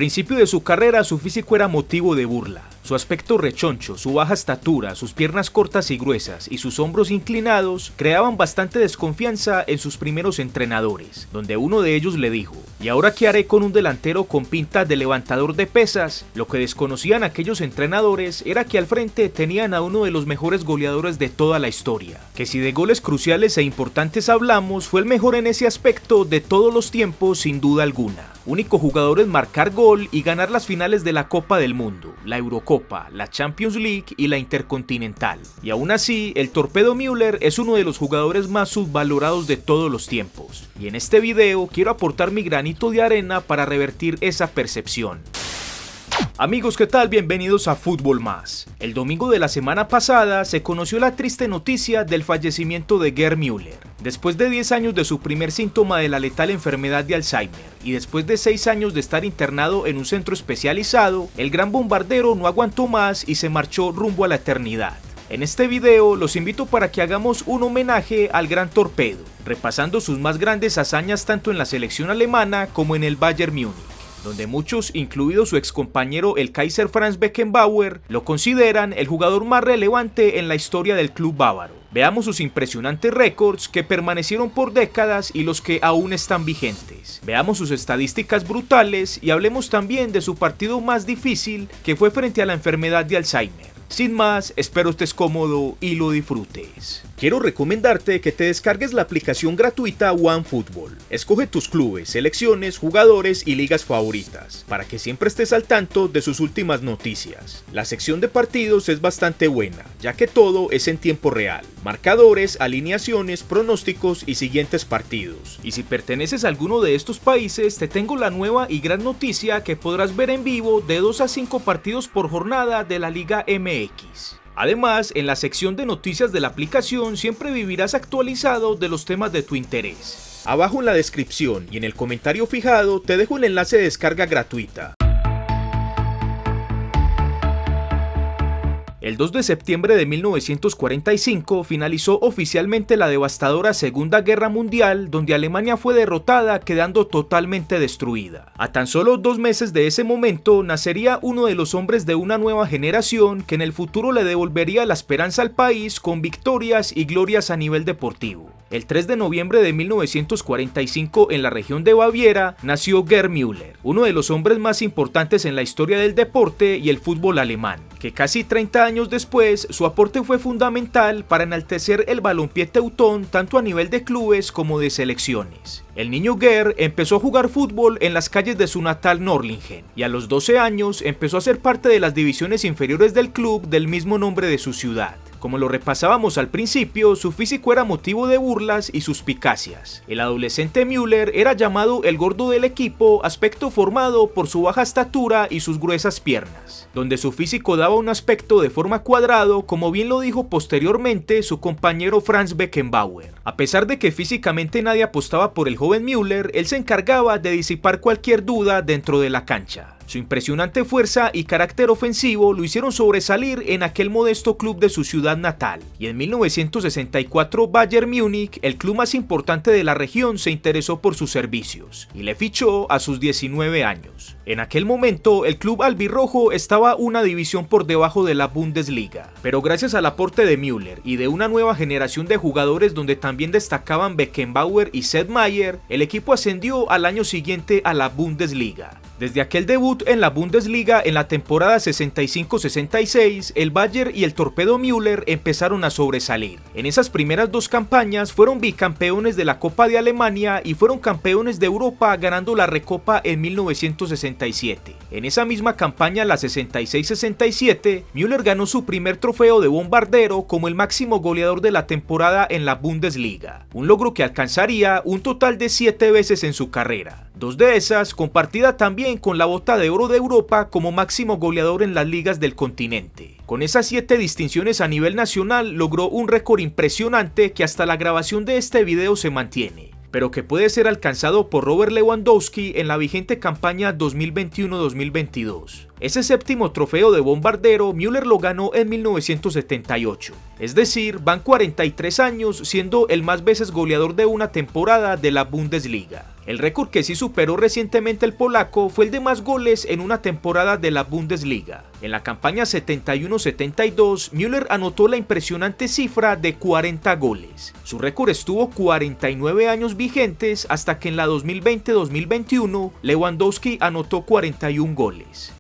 principio de su carrera su físico era motivo de burla. Su aspecto rechoncho, su baja estatura, sus piernas cortas y gruesas y sus hombros inclinados creaban bastante desconfianza en sus primeros entrenadores, donde uno de ellos le dijo: ¿y ahora qué haré con un delantero con pinta de levantador de pesas? Lo que desconocían aquellos entrenadores era que al frente tenían a uno de los mejores goleadores de toda la historia, que si de goles cruciales e importantes hablamos, fue el mejor en ese aspecto de todos los tiempos sin duda alguna. Único jugador en marcar gol y ganar las finales de la Copa del Mundo, la Eurocopa, la Champions League y la Intercontinental. Y aún así, el Torpedo Müller es uno de los jugadores más subvalorados de todos los tiempos. Y en este video quiero aportar mi granito de arena para revertir esa percepción. Amigos, ¿qué tal? Bienvenidos a Fútbol Más. El domingo de la semana pasada se conoció la triste noticia del fallecimiento de Gerd Müller. Después de 10 años de su primer síntoma de la letal enfermedad de Alzheimer y después de 6 años de estar internado en un centro especializado, el gran bombardero no aguantó más y se marchó rumbo a la eternidad. En este video los invito para que hagamos un homenaje al gran Torpedo, repasando sus más grandes hazañas tanto en la selección alemana como en el Bayern Múnich, donde muchos, incluido su excompañero el Kaiser Franz Beckenbauer, lo consideran el jugador más relevante en la historia del club bávaro. Veamos sus impresionantes récords que permanecieron por décadas y los que aún están vigentes. Veamos sus estadísticas brutales y hablemos también de su partido más difícil, que fue frente a la enfermedad de Alzheimer. Sin más, espero estés cómodo y lo disfrutes. Quiero recomendarte que te descargues la aplicación gratuita OneFootball. Escoge tus clubes, selecciones, jugadores y ligas favoritas, para que siempre estés al tanto de sus últimas noticias. La sección de partidos es bastante buena, ya que todo es en tiempo real. Marcadores, alineaciones, pronósticos y siguientes partidos. Y si perteneces a alguno de estos países, te tengo la nueva y gran noticia que podrás ver en vivo de 2 a 5 partidos por jornada de la Liga MX. Además, en la sección de noticias de la aplicación siempre vivirás actualizado de los temas de tu interés. Abajo en la descripción y en el comentario fijado te dejo el enlace de descarga gratuita. El 2 de septiembre de 1945 finalizó oficialmente la devastadora Segunda Guerra Mundial, donde Alemania fue derrotada, quedando totalmente destruida. A tan solo 2 meses de ese momento nacería uno de los hombres de una nueva generación que en el futuro le devolvería la esperanza al país con victorias y glorias a nivel deportivo. El 3 de noviembre de 1945 en la región de Baviera nació Gerd Müller, uno de los hombres más importantes en la historia del deporte y el fútbol alemán, que casi 30 años después su aporte fue fundamental para enaltecer el balompié teutón tanto a nivel de clubes como de selecciones. El niño Gerd empezó a jugar fútbol en las calles de su natal Norlingen y a los 12 años empezó a ser parte de las divisiones inferiores del club del mismo nombre de su ciudad. Como lo repasábamos al principio, su físico era motivo de burlas y suspicacias. El adolescente Müller era llamado el gordo del equipo, aspecto formado por su baja estatura y sus gruesas piernas, donde su físico daba un aspecto de forma cuadrado, como bien lo dijo posteriormente su compañero Franz Beckenbauer. A pesar de que físicamente nadie apostaba por el joven Müller, él se encargaba de disipar cualquier duda dentro de la cancha. Su impresionante fuerza y carácter ofensivo lo hicieron sobresalir en aquel modesto club de su ciudad natal, y en 1964 Bayern Múnich, el club más importante de la región, se interesó por sus servicios y le fichó a sus 19 años. En aquel momento el club albirrojo estaba una división por debajo de la Bundesliga, pero gracias al aporte de Müller y de una nueva generación de jugadores donde también destacaban Beckenbauer y Sepp Maier, el equipo ascendió al año siguiente a la Bundesliga. Desde aquel debut en la Bundesliga en la temporada 65-66, el Bayern y el Torpedo Müller empezaron a sobresalir. En esas primeras 2 campañas fueron bicampeones de la Copa de Alemania y fueron campeones de Europa ganando la Recopa en 1967. En esa misma campaña, la 66-67, Müller ganó su primer trofeo de bombardero como el máximo goleador de la temporada en la Bundesliga, un logro que alcanzaría un total de 7 veces en su carrera. 2 de esas compartida también con la Bota de Oro de Europa como máximo goleador en las ligas del continente. Con esas 7 distinciones a nivel nacional logró un récord impresionante que hasta la grabación de este video se mantiene, pero que puede ser alcanzado por Robert Lewandowski en la vigente campaña 2021-2022. Ese séptimo trofeo de bombardero Müller lo ganó en 1978, es decir, van 43 años siendo el más veces goleador de una temporada de la Bundesliga. El récord que sí superó recientemente el polaco fue el de más goles en una temporada de la Bundesliga. En la campaña 71-72, Müller anotó la impresionante cifra de 40 goles. Su récord estuvo 49 años vigentes hasta que en la 2020-2021 Lewandowski anotó 41 goles.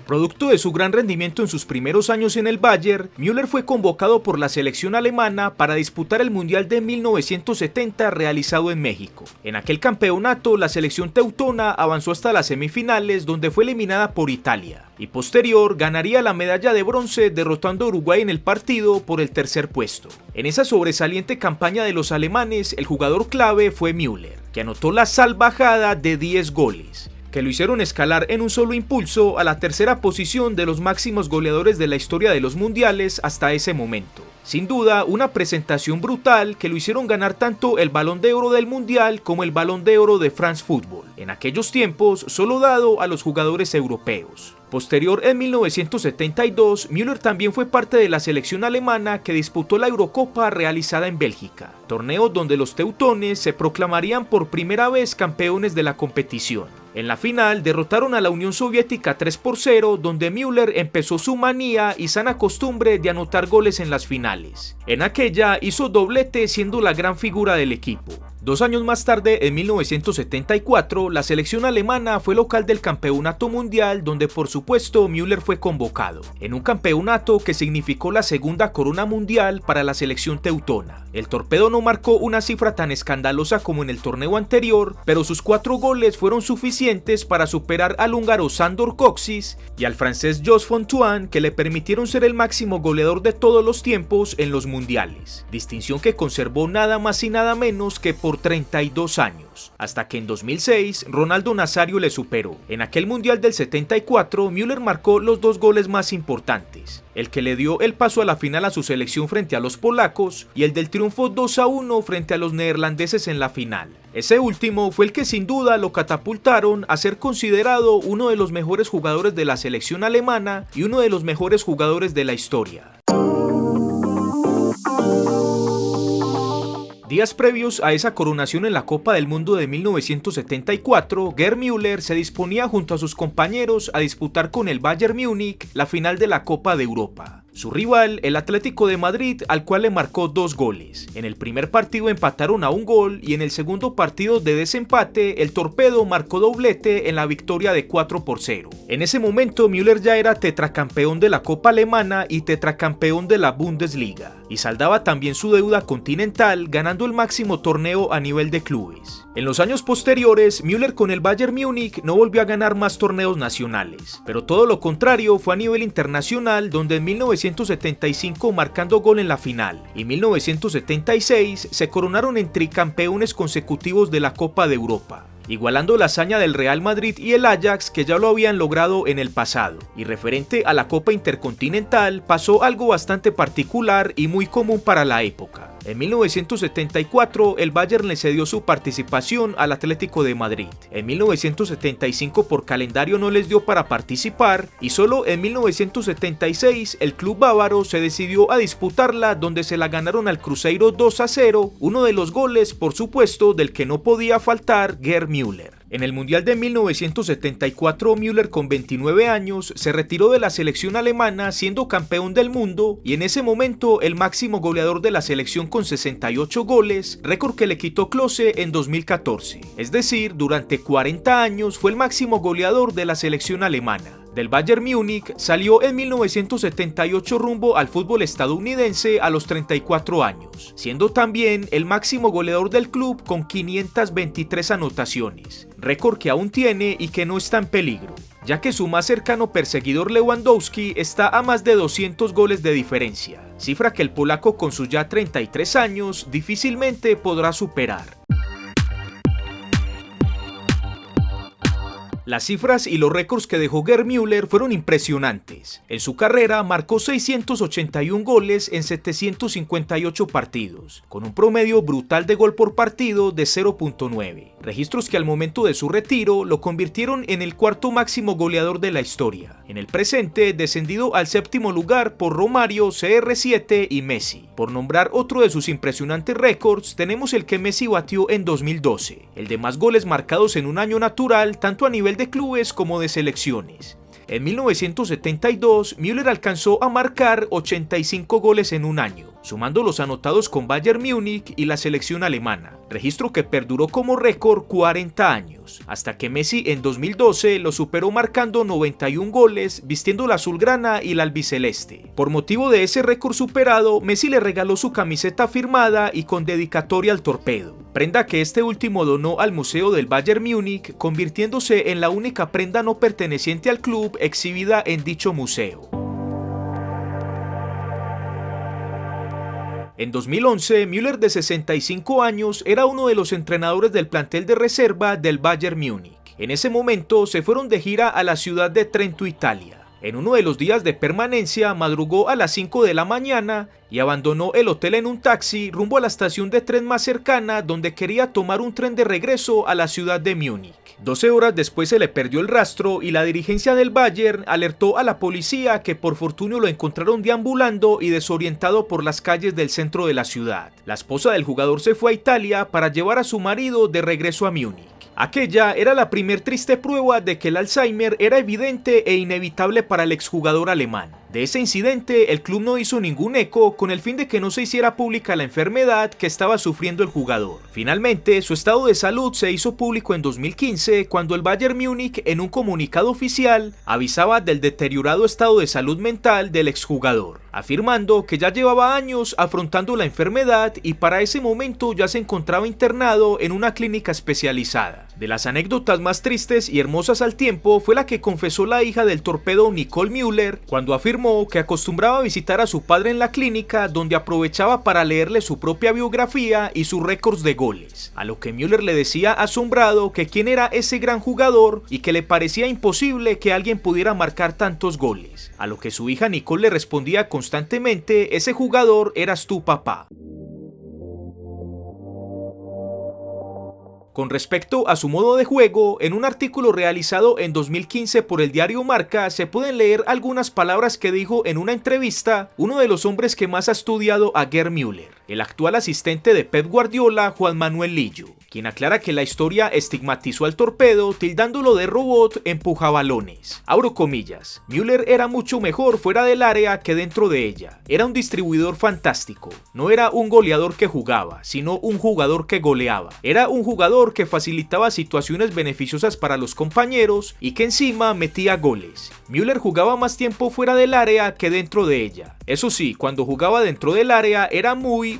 Producto de su gran rendimiento en sus primeros años en el Bayern, Müller fue convocado por la selección alemana para disputar el Mundial de 1970 realizado en México. En aquel campeonato, la selección teutona avanzó hasta las semifinales, donde fue eliminada por Italia, y posterior ganaría la medalla de bronce derrotando a Uruguay en el partido por el tercer puesto. En esa sobresaliente campaña de los alemanes, el jugador clave fue Müller, que anotó la salvajada de 10 goles. Que lo hicieron escalar en un solo impulso a la tercera posición de los máximos goleadores de la historia de los mundiales hasta ese momento. Sin duda, una presentación brutal que lo hicieron ganar tanto el Balón de Oro del Mundial como el Balón de Oro de France Football, en aquellos tiempos solo dado a los jugadores europeos. Posterior, en 1972, Müller también fue parte de la selección alemana que disputó la Eurocopa realizada en Bélgica, torneo donde los teutones se proclamarían por primera vez campeones de la competición. En la final derrotaron a la Unión Soviética 3-0, donde Müller empezó su manía y sana costumbre de anotar goles en las finales. En aquella hizo doblete siendo la gran figura del equipo. 2 años más tarde, en 1974, la selección alemana fue local del campeonato mundial, donde por supuesto Müller fue convocado, en un campeonato que significó la segunda corona mundial para la selección teutona. El torpedo no marcó una cifra tan escandalosa como en el torneo anterior, pero sus 4 goles fueron suficientes para superar al húngaro Sándor Kocsis y al francés Jos Fontaine, que le permitieron ser el máximo goleador de todos los tiempos en los mundiales, distinción que conservó nada más y nada menos que por 32 años, hasta que en 2006 Ronaldo Nazario le superó. En aquel mundial del 74, Müller marcó los 2 goles más importantes, el que le dio el paso a la final a su selección frente a los polacos y el del triunfo 2-1 frente a los neerlandeses en la final. Ese último fue el que sin duda lo catapultaron a ser considerado uno de los mejores jugadores de la selección alemana y uno de los mejores jugadores de la historia. Días previos a esa coronación en la Copa del Mundo de 1974, Gerd Müller se disponía junto a sus compañeros a disputar con el Bayern Múnich la final de la Copa de Europa. Su rival, el Atlético de Madrid, al cual le marcó 2 goles. En el primer partido empataron a 1 gol y en el segundo partido de desempate, el Torpedo marcó doblete en la victoria de 4-0. En ese momento, Müller ya era tetracampeón de la Copa Alemana y tetracampeón de la Bundesliga, y saldaba también su deuda continental ganando el máximo torneo a nivel de clubes. En los años posteriores, Müller con el Bayern Múnich no volvió a ganar más torneos nacionales, pero todo lo contrario fue a nivel internacional, donde en 1975 marcando gol en la final y 1976 se coronaron en tricampeones consecutivos de la Copa de Europa, igualando la hazaña del Real Madrid y el Ajax, que ya lo habían logrado en el pasado. Y referente a la Copa Intercontinental, pasó algo bastante particular y muy común para la época. En 1974, el Bayern le cedió su participación al Atlético de Madrid. En 1975, por calendario no les dio para participar, y solo en 1976 el club bávaro se decidió a disputarla, donde se la ganaron al Cruzeiro 2-0, uno de los goles, por supuesto, del que no podía faltar Gerd Müller. En el Mundial de 1974, Müller con 29 años se retiró de la selección alemana siendo campeón del mundo y en ese momento el máximo goleador de la selección con 68 goles, récord que le quitó Klose en 2014. Es decir, durante 40 años fue el máximo goleador de la selección alemana. Del Bayern Múnich salió en 1978 rumbo al fútbol estadounidense a los 34 años, siendo también el máximo goleador del club con 523 anotaciones, récord que aún tiene y que no está en peligro, ya que su más cercano perseguidor Lewandowski está a más de 200 goles de diferencia, cifra que el polaco con sus ya 33 años difícilmente podrá superar. Las cifras y los récords que dejó Gerd Müller fueron impresionantes. En su carrera marcó 681 goles en 758 partidos, con un promedio brutal de gol por partido de 0.9. Registros que al momento de su retiro lo convirtieron en el cuarto máximo goleador de la historia. En el presente, descendido al séptimo lugar por Romario, CR7 y Messi. Por nombrar otro de sus impresionantes récords, tenemos el que Messi batió en 2012, el de más goles marcados en un año natural, tanto a nivel de clubes como de selecciones. En 1972, Müller alcanzó a marcar 85 goles en un año, sumando los anotados con Bayern Múnich y la selección alemana, registro que perduró como récord 40 años, hasta que Messi en 2012 lo superó marcando 91 goles, vistiendo la azulgrana y la albiceleste. Por motivo de ese récord superado, Messi le regaló su camiseta firmada y con dedicatoria al torpedo, prenda que este último donó al Museo del Bayern Múnich, convirtiéndose en la única prenda no perteneciente al club exhibida en dicho museo. En 2011, Müller, de 65 años, era uno de los entrenadores del plantel de reserva del Bayern Múnich. En ese momento se fueron de gira a la ciudad de Trento, Italia. En uno de los días de permanencia madrugó a las 5 de la mañana y abandonó el hotel en un taxi rumbo a la estación de tren más cercana, donde quería tomar un tren de regreso a la ciudad de Múnich. 12 horas después se le perdió el rastro y la dirigencia del Bayern alertó a la policía, que por fortuna lo encontraron deambulando y desorientado por las calles del centro de la ciudad. La esposa del jugador se fue a Italia para llevar a su marido de regreso a Múnich. Aquella era la primer triste prueba de que el Alzheimer era evidente e inevitable para el exjugador alemán. De ese incidente, el club no hizo ningún eco, con el fin de que no se hiciera pública la enfermedad que estaba sufriendo el jugador. Finalmente, su estado de salud se hizo público en 2015, cuando el Bayern Múnich, en un comunicado oficial, avisaba del deteriorado estado de salud mental del exjugador, afirmando que ya llevaba años afrontando la enfermedad y para ese momento ya se encontraba internado en una clínica especializada. De las anécdotas más tristes y hermosas al tiempo fue la que confesó la hija del torpedo, Nicole Müller, cuando afirmó que acostumbraba a visitar a su padre en la clínica, donde aprovechaba para leerle su propia biografía y sus récords de goles, a lo que Müller le decía asombrado que quién era ese gran jugador y que le parecía imposible que alguien pudiera marcar tantos goles, a lo que su hija Nicole le respondía constantemente: ese jugador eras tú, papá. Con respecto a su modo de juego, en un artículo realizado en 2015 por el diario Marca se pueden leer algunas palabras que dijo en una entrevista uno de los hombres que más ha estudiado a Gerd Müller, el actual asistente de Pep Guardiola, Juan Manuel Lillo, quien aclara que la historia estigmatizó al torpedo tildándolo de robot empujabalones. Abro comillas: Müller era mucho mejor fuera del área que dentro de ella. Era un distribuidor fantástico. No era un goleador que jugaba, sino un jugador que goleaba. Era un jugador que facilitaba situaciones beneficiosas para los compañeros y que encima metía goles. Müller jugaba más tiempo fuera del área que dentro de ella. Eso sí, cuando jugaba dentro del área era muy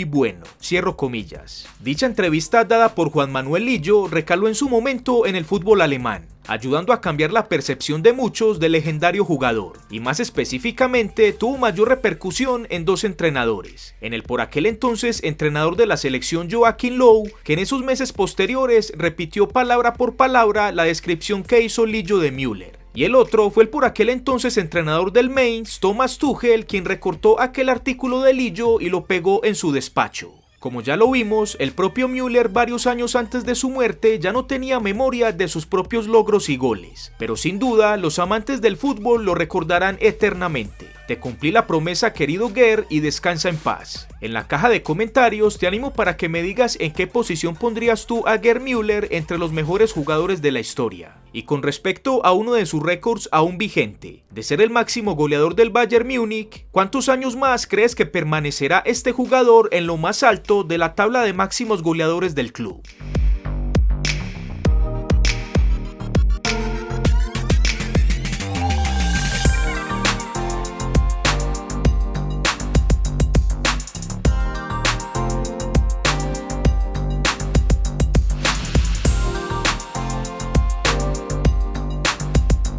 bueno. Cierro comillas. Dicha entrevista dada por Juan Manuel Lillo recaló en su momento en el fútbol alemán, ayudando a cambiar la percepción de muchos del legendario jugador, y más específicamente tuvo mayor repercusión en dos entrenadores: en el por aquel entonces entrenador de la selección Joachim Löw, que en esos meses posteriores repitió palabra por palabra la descripción que hizo Lillo de Müller, y el otro fue el por aquel entonces entrenador del Mainz, Thomas Tuchel, quien recortó aquel artículo de Lillo y lo pegó en su despacho. Como ya lo vimos, el propio Müller varios años antes de su muerte ya no tenía memoria de sus propios logros y goles, pero sin duda los amantes del fútbol lo recordarán eternamente. Te cumplí la promesa, querido Gerd, y descansa en paz. En la caja de comentarios te animo para que me digas en qué posición pondrías tú a Gerd Müller entre los mejores jugadores de la historia. Y con respecto a uno de sus récords aún vigente, de ser el máximo goleador del Bayern Múnich, ¿cuántos años más crees que permanecerá este jugador en lo más alto de la tabla de máximos goleadores del club?